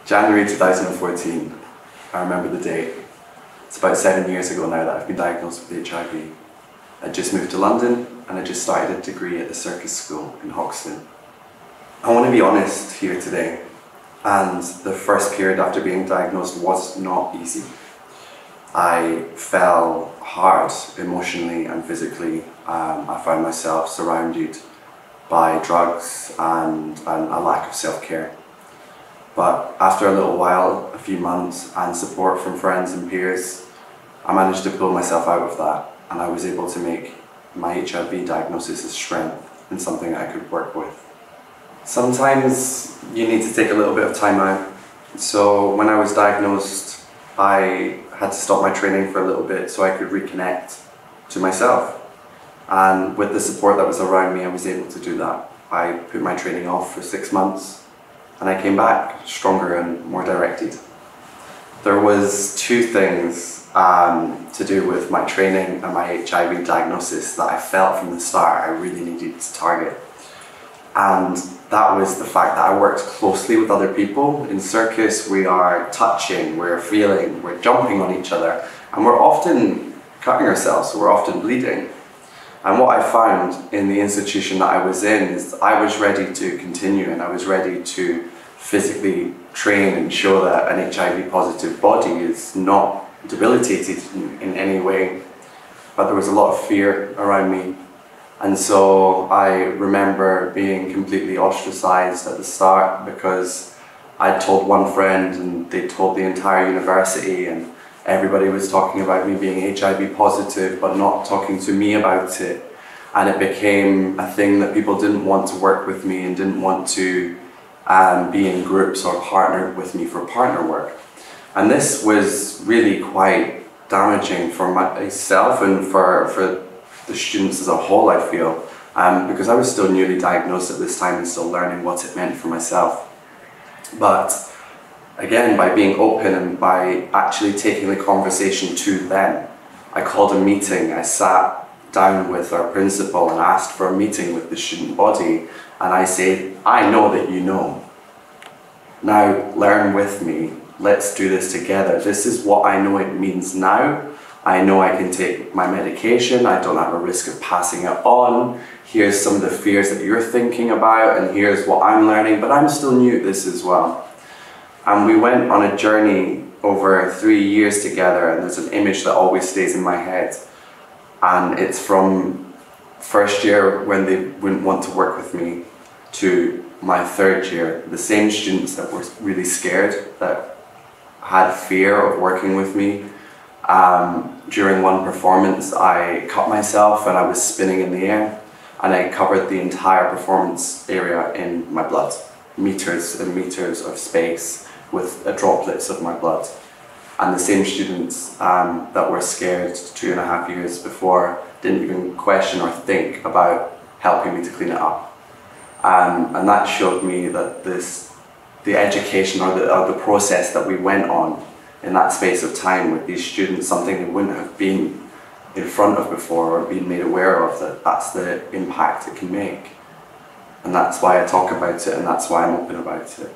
January 2014, I remember the date. It's about 7 years ago now that I've been diagnosed with HIV. I just moved to London and I just started a degree at the circus school in Hoxton. I want to be honest here today, and the first period after being diagnosed was not easy. I fell hard emotionally and physically. I found myself surrounded by drugs and a lack of self-care. But after a little while, a few months, and support from friends and peers, I managed to pull myself out of that, and I was able to make my HIV diagnosis a strength and something that I could work with. Sometimes you need to take a little bit of time out. So when I was diagnosed, I had to stop my training for a little bit so I could reconnect to myself. And with the support that was around me, I was able to do that. I put my training off for 6 months and I came back stronger and more directed. There was two things to do with my training and my HIV diagnosis that I felt from the start I really needed to target. And that was the fact that I worked closely with other people. In circus, we are touching, we're feeling, we're jumping on each other, and we're often cutting ourselves, so we're often bleeding. And what I found in the institution that I was in is I was ready to continue, and I was ready to physically train and show that an HIV positive body is not debilitated in any way. But there was a lot of fear around me. And so I remember being completely ostracized at the start because I told one friend and they told the entire university, and everybody was talking about me being HIV positive but not talking to me about it. And it became a thing that people didn't want to work with me and didn't want to be in groups or partner with me for partner work. And this was really quite damaging for myself and for the students as a whole, I feel, because I was still newly diagnosed at this time and still learning what it meant for myself. But again, by being open and by actually taking the conversation to them, I called a meeting. I sat down with our principal and asked for a meeting with the student body, and I said, I know that you know. Now learn with me. Let's do this together. This is what I know it means now. I know I can take my medication, I don't have a risk of passing it on. Here's some of the fears that you're thinking about, and here's what I'm learning, but I'm still new at this as well. And we went on a journey over 3 years together, and there's an image that always stays in my head. And it's from first year when they wouldn't want to work with me to my third year. The same students that were really scared, that had fear of working with me. During one performance, I cut myself and I was spinning in the air, and I covered the entire performance area in my blood. Meters and meters of space with droplets of my blood. And the same students that were scared 2.5 years before didn't even question or think about helping me to clean it up. And that showed me that the education or the process that we went on in that space of time with these students, something they wouldn't have been in front of before or been made aware of, that's the impact it can make. And that's why I talk about it, and that's why I'm open about it.